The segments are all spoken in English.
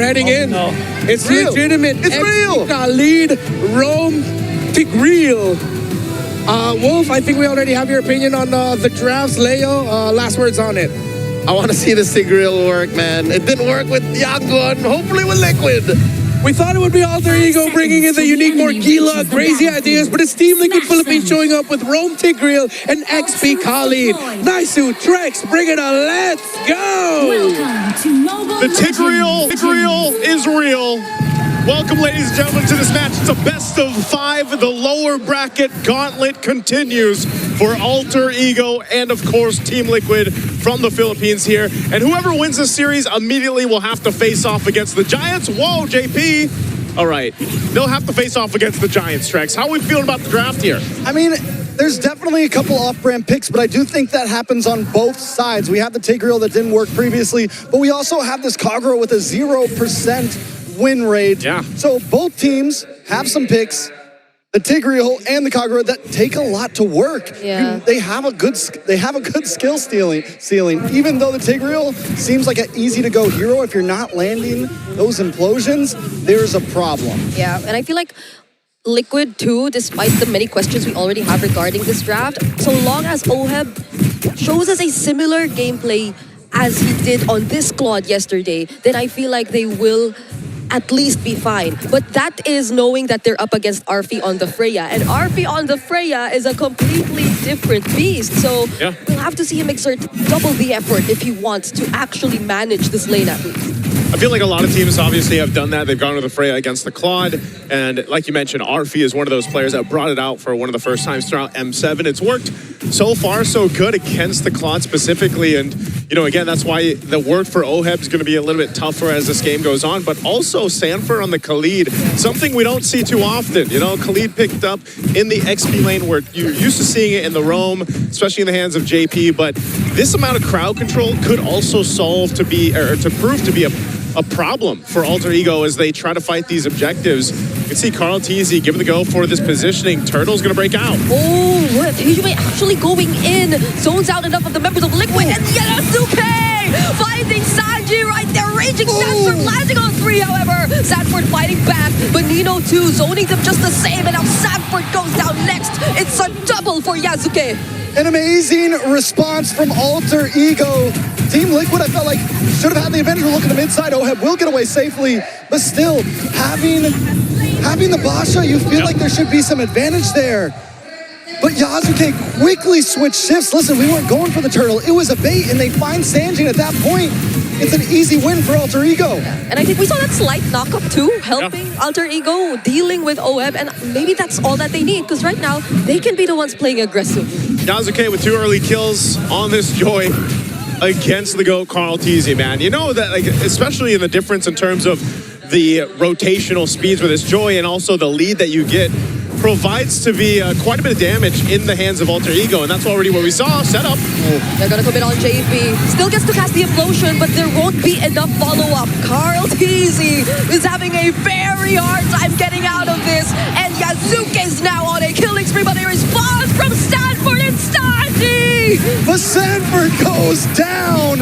heading in. No. It's legitimate. It's real. Lead Rome Tigreal. Wolf, I think we already have your opinion on the drafts. Leo, last words on it. I want to see the Sigrill work, man. It didn't work with Yangon. Hopefully with Liquid. We thought it would be Alter Ego bringing in the unique, more Gila, crazy ideas, but it's Team Liquid Philippines showing up with Rome Tigreal and XP Khalid. Naisu, Trex, bring it on. Let's go! The Tigreal is real. Welcome, ladies and gentlemen, to this match. It's a best of 5. The lower bracket gauntlet continues for Alter Ego and, of course, Team Liquid from the Philippines here. And whoever wins this series immediately will have to face off against the Giants. Whoa, JP. All right. They'll have to face off against the Giants, Trex. How are we feeling about the draft here? I mean, there's definitely a couple off-brand picks, but I do think that happens on both sides. We have the Tigreal that didn't work previously, but we also have this Kagura with a 0% win rate. Yeah. So both teams have some picks, the Tigreal and the Kagura, that take a lot to work. Yeah. They have a good skill ceiling. Even though the Tigreal seems like an easy to go hero, if you're not landing those implosions, there's a problem. Yeah, and I feel like Liquid too, despite the many questions we already have regarding this draft, so long as Oheb shows us a similar gameplay as he did on this squad yesterday, then I feel like they will at least be fine. But that is knowing that they're up against Arfi on the Freya. And Arfi on the Freya is a completely different beast. So we'll have to see him exert double the effort if he wants to actually manage this lane at least. I feel like a lot of teams obviously have done that. They've gone to the Freya against the Claude. And like you mentioned, Arfi is one of those players that brought it out for one of the first times throughout M7. It's worked so far so good against the Claude specifically. And, you know, again, that's why the work for Oheb is going to be a little bit tougher as this game goes on. But also Sanford on the Khalid, something we don't see too often. You know, Khalid picked up in the XP lane where you're used to seeing it in the Roam, especially in the hands of JP. But this amount of crowd control could also prove to be a problem for Alter Ego as they try to fight these objectives. You can see Carl Teasy giving the go for this positioning. Turtle's going to break out. Oh, what? Hijime actually going in. Zones out enough of the members of Liquid. And Yanosuke finding Sanji right there. Raging Sanford landing on 3, however. Sanford fighting back. But Nino too, zoning them just the same. And now Sanford goes down next. It's a double for Yasuke. An amazing response from Alter Ego. Team Liquid, I felt like, should have had the advantage. We're looking to mid-side. Oheb will get away safely, but still, having the Basha, you feel like there should be some advantage there. But Yasuke quickly switched shifts. Listen, we weren't going for the turtle. It was a bait, and they find Sanjin at that point. It's an easy win for Alter Ego. And I think we saw that slight knock-up too, helping Alter Ego dealing with Oheb, and maybe that's all that they need, because right now, they can be the ones playing aggressive. Yasuke with 2 early kills on this Joy against the GOAT Carl Teasy, man. You know that, like, especially in the difference in terms of the rotational speeds with this Joy and also the lead that you get, provides to be quite a bit of damage in the hands of Alter Ego, and that's already what we saw. Set up. They're gonna commit on JP. Still gets to cast the implosion, but there won't be enough follow-up. Carl Teasy is having a very hard time getting out of this, and Yasuke's now on a killing spree, but a response from Stanford and Stasi! But Sanford goes down.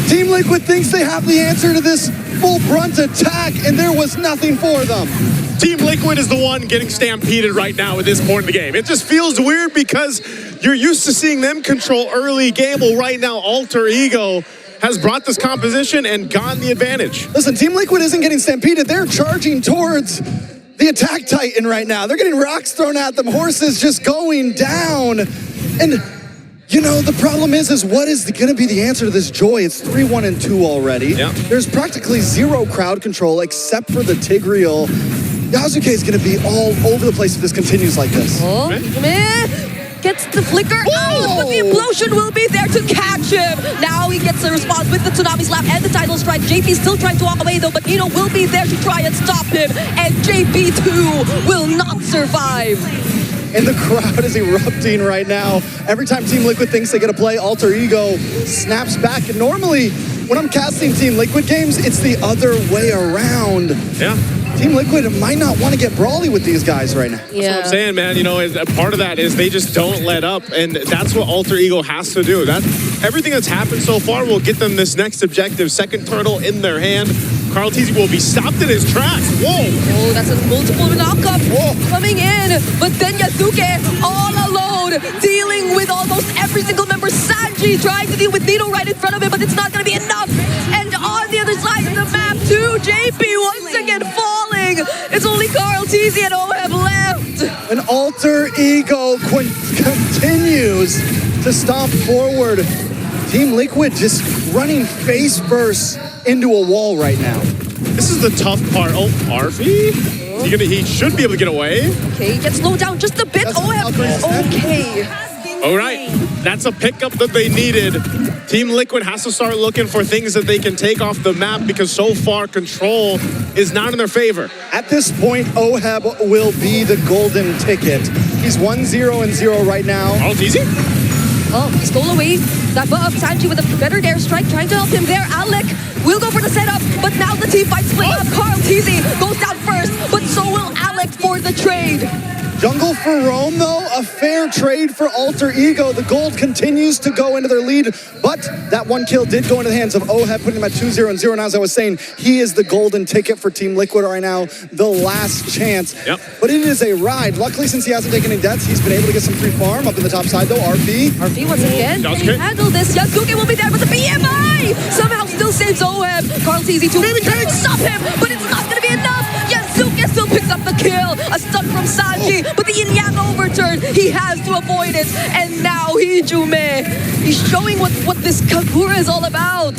Team Liquid thinks they have the answer to this full brunt attack, and there was nothing for them. Team Liquid is the one getting stampeded right now at this point in the game. It just feels weird because you're used to seeing them control early game. Well, right now, Alter Ego has brought this composition and gotten the advantage. Listen, Team Liquid isn't getting stampeded. They're charging towards the attack titan right now. They're getting rocks thrown at them, horses just going down. And, you know, the problem is what is going to be the answer to this Joy? It's 3-1 and 2 already. Yeah. There's practically 0 crowd control except for the Tigreal. Yasuke is going to be all over the place if this continues like this. Oh, gets the flicker out, but the implosion will be there to catch him. Now he gets the response with the Tsunami Slap and the Tidal Strike. JP still trying to walk away though, but Nino will be there to try and stop him. And JP too will not survive. And the crowd is erupting right now. Every time Team Liquid thinks they get a play, Alter Ego snaps back. And normally, when I'm casting Team Liquid games, it's the other way around. Yeah. Team Liquid might not want to get brawly with these guys right now. That's what I'm saying, man. You know, a part of that is they just don't let up, and that's what Alter Ego has to do. Everything that's happened so far will get them this next objective. Second turtle in their hand. Carl Teasy will be stopped in his tracks. Whoa! Oh, that's a multiple knockup Whoa. coming in. But then Yasuke all alone, dealing with almost every single member. Sanji trying to deal with Nino right in front of him, but it's not going to be enough. And on the other side of the map, too, JP once again falling. It's only Carl Teasy and OHEB left. An alter ego continues to stomp forward. Team Liquid just running face first into a wall right now. This is the tough part. Oh, Arfi? He should be able to get away. Okay, get slowed down just a bit. That's OHEB, okay. All right, that's a pickup that they needed. Team Liquid has to start looking for things that they can take off the map because so far control is not in their favor. At this point, OHEB will be the golden ticket. He's 1-0-0 right now. Carl Teasy? Oh, he stole away that buff. Sanji with a better airstrike, trying to help him there. Alec will go for the setup, but now the team fight split up. Carl Teasy goes down first, but so will Alec for the trade. Jungle for Rome, though, a fair trade for Alter Ego. The gold continues to go into their lead, but that one kill did go into the hands of OHEB, putting him at 2-0-0. And as I was saying, he is the golden ticket for Team Liquid right now, the last chance. Yep. But it is a ride. Luckily, since he hasn't taken any deaths, he's been able to get some free farm up in the top side, though. RP once again, Yasuke. can he handle this? Yasuke will be there, but the BMI somehow still saves OHEB. Carl Teasy to stop him, but it's not going to be enough. Yasuke still picks up the kill. A stun from Sanji, but the yin yang overturn, he has to avoid it. And now Hijume, he's showing what this Kagura is all about.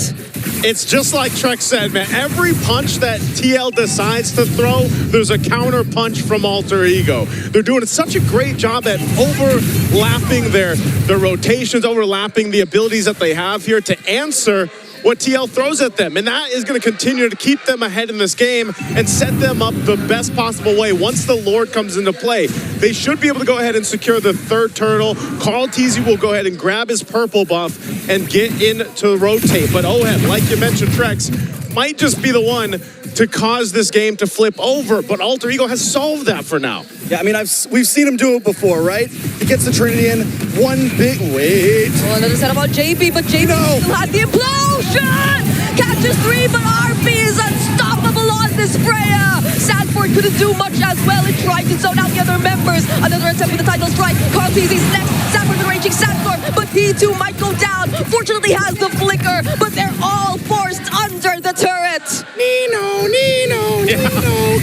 It's just like Trek said, man. Every punch that TL decides to throw, there's a counter punch from Alter Ego. They're doing such a great job at overlapping their rotations, overlapping the abilities that they have here to answer what TL throws at them. And that is going to continue to keep them ahead in this game and set them up the best possible way. Once the Lord comes into play, they should be able to go ahead and secure the third turtle. Carl Teasy will go ahead and grab his purple buff and get in to rotate. But OHEB, like you mentioned, Trex, might just be the one to cause this game to flip over, but Alter Ego has solved that for now. Yeah, I mean, we've seen him do it before, right? He gets the Trinity in, one big wait. Oh, another set about JP, but JP still has the implosion! Catches three, but RP is unstoppable on this Freya! Sanford couldn't do much as well. It tried to zone out the other members. Another attempt with the title strike. Carl Teasy's next. Sanford with raging Sandstorm, but he too might go down. Fortunately has the flicker, but they're all forced under the turret. Nino.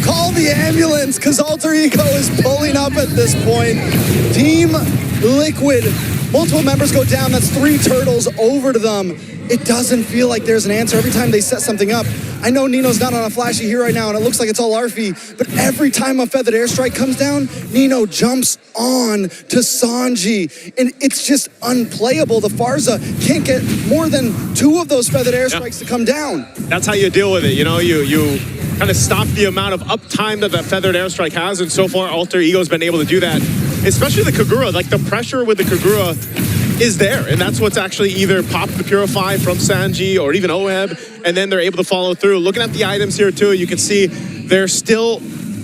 Call the ambulance, because Alter Ego is pulling up at this point. Team Liquid, multiple members go down. That's 3 turtles over to them. It doesn't feel like there's an answer every time they set something up. I know Nino's not on a flashy here right now, and it looks like it's all Arfi, but every time a feathered airstrike comes down, Nino jumps on to Sanji, and it's just unplayable. The Farza can't get more than 2 of those feathered airstrikes to come down. That's how you deal with it. You know, you kind of stop the amount of uptime that feathered airstrike has, and so far Alter Ego's been able to do that. Especially the Kagura, like the pressure with the Kagura is there, and that's what's actually either popped the Purify from Sanji or even OHEB, and then they're able to follow through. Looking at the items here too, you can see there's still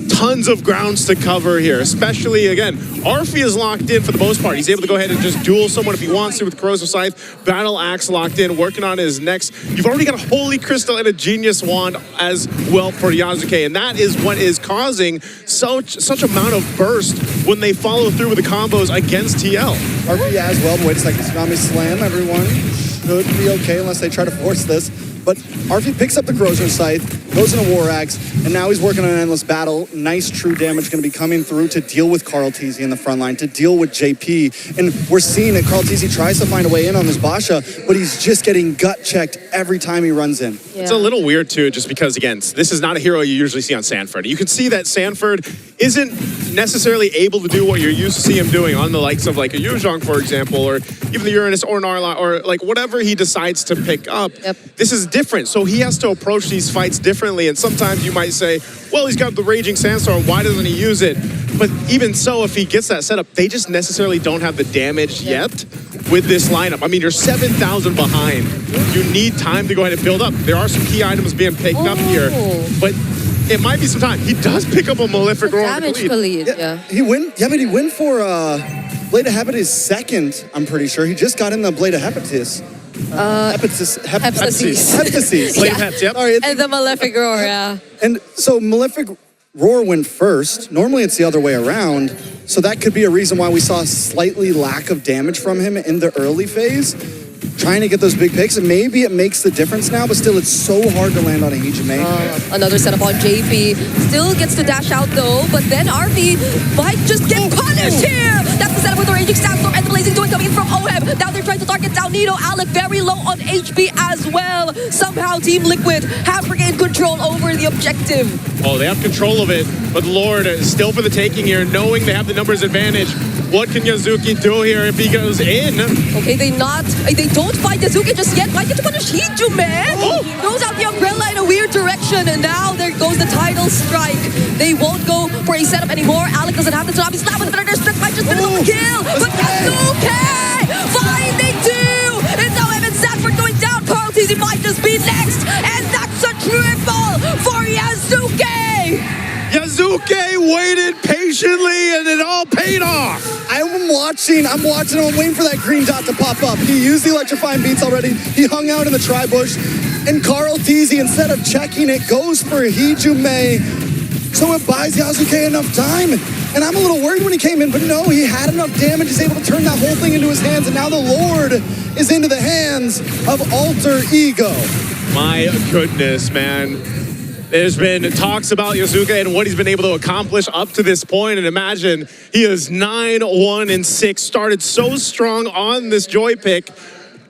tons of grounds to cover here, especially, again, Arfi is locked in for the most part. He's able to go ahead and just duel someone if he wants to with Corrosive Scythe. Battle Axe locked in, working on his next. You've already got a Holy Crystal and a Genius Wand as well for Yasuke, and that is what is causing such amount of burst when they follow through with the combos against TL. Arfi as well, but wait a second, Tsunami Slam, everyone should be okay unless they try to force this. But Arfi picks up the Corrosion Scythe, goes into War Axe, and now he's working on an Endless Battle. Nice true damage going to be coming through to deal with Carl Teasy in the front line, to deal with JP. And we're seeing that Carl Teasy tries to find a way in on this Basha, but he's just getting gut-checked every time he runs in. Yeah. It's a little weird, too, just because, again, this is not a hero you usually see on Sanford. You can see that Sanford isn't necessarily able to do what you're used to see him doing on the likes of, like, a Yuzhong, for example, or even the Uranus or Narla, or, like, whatever he decides to pick up. Yep. This is different, so he has to approach these fights differently, and sometimes you might say, well, he's got the Raging Sandstorm, why doesn't he use it? But even so, if he gets that setup, they just necessarily don't have the damage yet with this lineup. I mean, you're 7,000 behind. You need time to go ahead and build up. There are some key items being picked up here, but it might be some time. He does pick up a Malefic Roar. Damage Khalid, But he went for Blade of Habitus second, I'm pretty sure. He just got in the Blade of Habitus. Hepatitis. Hepatitis. Flame Yeah. Heps, yep. Sorry, it's- And the Malefic Roar, yeah. And so Malefic Roar went first. Normally it's the other way around. So that could be a reason why we saw slightly lack of damage from him in the early phase. Trying to get those big picks, and maybe it makes the difference now, but still it's so hard to land on a Hijime. Another setup on JP. Still gets to dash out though, but then RV might just get punished here. That's the setup with the Raging Sandstorm and the Blazing Doing coming in from OHEB. Now they're trying to target down Nino. Alec very low on HP as well. Somehow Team Liquid have regained control over the objective. Oh, they have control of it, but Lord is still for the taking here, knowing they have the numbers advantage. What can Yazuki do here if he goes in? Okay, they don't fight Yazuki just yet. Might get to punish Hijime. Throws out the umbrella in a weird direction, and now there goes the title strike. They won't go for a setup anymore. Alec doesn't have the top. He's slapped with the strike. Might just finish off the kill. But Yazuki finding two. It's now Evan Sanford going down. Carl Teasy might just be next, and that's a triple for Yazuki. Yazuki waited patiently, and it all paid off. I'm watching, I'm waiting for that green dot to pop up. He used the electrifying beats already. He hung out in the tri-bush. And Carl Teasy, instead of checking it, goes for Hijime. So it buys Yazuki enough time. And I'm a little worried when he came in, but no, he had enough damage. He's able to turn that whole thing into his hands, and now the Lord is into the hands of Alter Ego. My goodness, man. There's been talks about Yazuki and what he's been able to accomplish up to this point, and imagine he is 9-1-6, started so strong on this joy pick,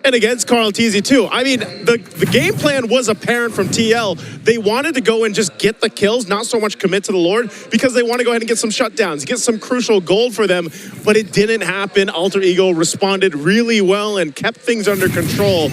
and against Carl Teasy too. I mean, the game plan was apparent from TL. They wanted to go and just get the kills, not so much commit to the Lord, because they want to go ahead and get some shutdowns, get some crucial gold for them, but it didn't happen. Alter Ego responded really well and kept things under control.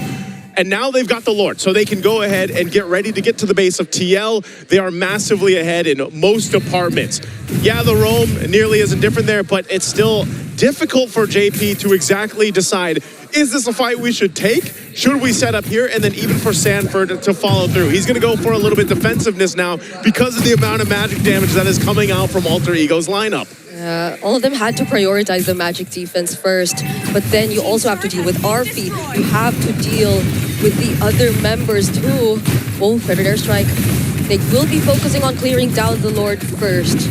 And now they've got the Lord, so they can go ahead and get ready to get to the base of TL. They are massively ahead in most departments. Yeah, the roam nearly isn't different there, but it's still difficult for JP to exactly decide, is this a fight we should take? Should we set up here? And then even for Sanford to follow through. He's going to go for a little bit defensiveness now because of the amount of magic damage that is coming out from Alter Ego's lineup. All of them had to prioritize the magic defense first, but then you also have to deal with Arfi. You have to deal with the other members too. Oh, Predator Strike. They will be focusing on clearing down the Lord first.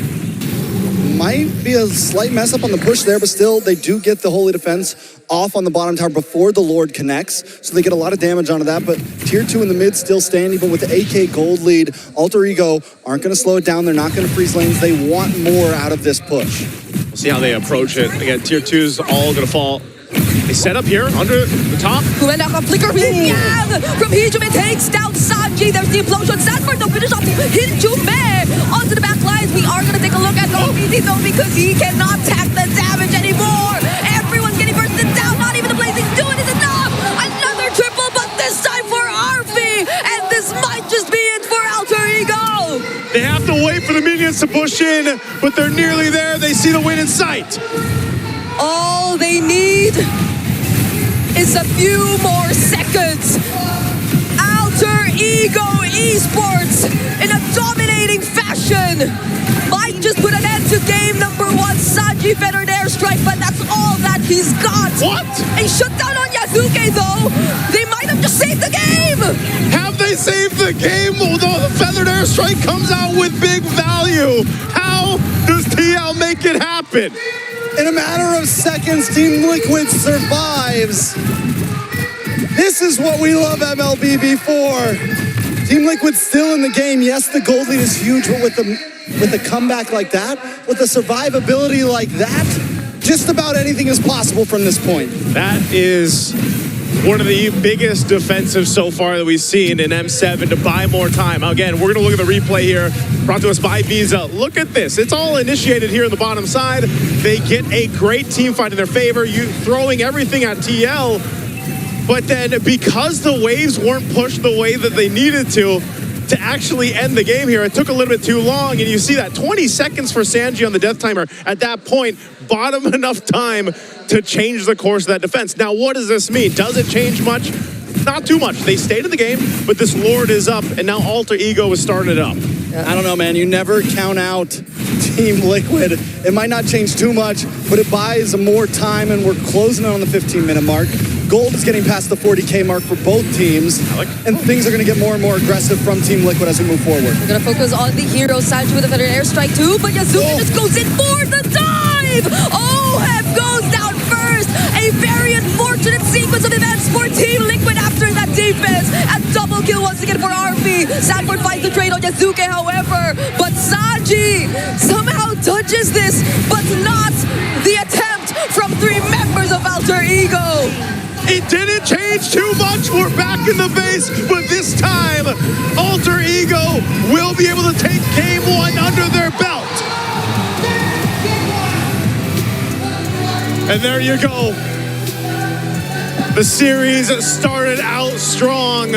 Might be a slight mess up on the push there, but still, they do get the Holy Defense off on the bottom tower before the Lord connects, so they get a lot of damage onto that, but tier 2 in the mid still standing, but with the AK gold lead, Alter Ego aren't going to slow it down. They're not going to freeze lanes. They want more out of this push. We'll see how they approach it. Again, tier 2's all going to fall. They set up here under the top. Kumenaka flicker from Hijime takes down Sanji. There's the implosion. Sanford to finish off Hijime onto the back lines. We are going to take a look at OPT though, because he cannot tack the damage anymore. Everyone's getting bursted down. Not even the Blazing Doing is enough. Another triple, but this time for Arfi. And this might just be it for Alter Ego. They have to wait for the minions to push in, but they're nearly there. They see the win in sight. All they need is a few more seconds. Alter Ego Esports in a dominating fashion might just put an end to game number 1. Sanji fed their strike, but that's all that he's got. What? A shutdown on Yazuki though. They might have just saved the game. Have they saved the game? Although the feathered airstrike comes out with big value. How does TL make it happen? In a matter of seconds, Team Liquid survives. This is what we love MLBB for. Team Liquid still in the game. Yes, the gold lead is huge, but with a comeback like that, with a survivability like that, just about anything is possible from this point. That is one of the biggest defensives so far that we've seen in M7 to buy more time. Again, we're going to look at the replay here, brought to us by Visa. Look at this. It's all initiated here on the bottom side. They get a great team fight in their favor, you throwing everything at TL. But then because the waves weren't pushed the way that they needed to actually end the game here, it took a little bit too long, and you see that 20 seconds for Sanji on the death timer. At that point, bought him enough time to change the course of that defense. Now, what does this mean? Does it change much? Not too much. They stayed in the game, but this Lord is up, and now Alter Ego is starting it up. I don't know, man. You never count out Team Liquid. It might not change too much, but it buys more time, and we're closing in on the 15-minute mark. Gold is getting past the 40K mark for both teams, and things are going to get more and more aggressive from Team Liquid as we move forward. We're gonna focus on the hero, Sanji with a veteran airstrike too, but Yazuki just goes in for the dive! OHEB goes down first! A very unfortunate sequence of events for Team Liquid after that defense, and double kill once again for RP. Sanford finds the trade on Yazuki, however, but Sanji somehow dodges this, but not the attempt from 3 members of Alter Ego. It didn't change too much. We're back in the base, but this time, Alter Ego will be able to take game 1 under their belt. And there you go. The series started out strong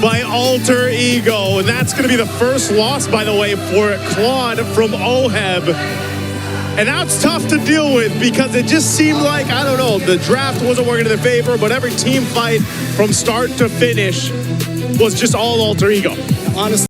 by Alter Ego. And that's going to be the first loss, by the way, for Claude from OHEB. And that's tough to deal with because it just seemed like, I don't know, the draft wasn't working in their favor, but every team fight from start to finish was just all Alter Ego. Honestly.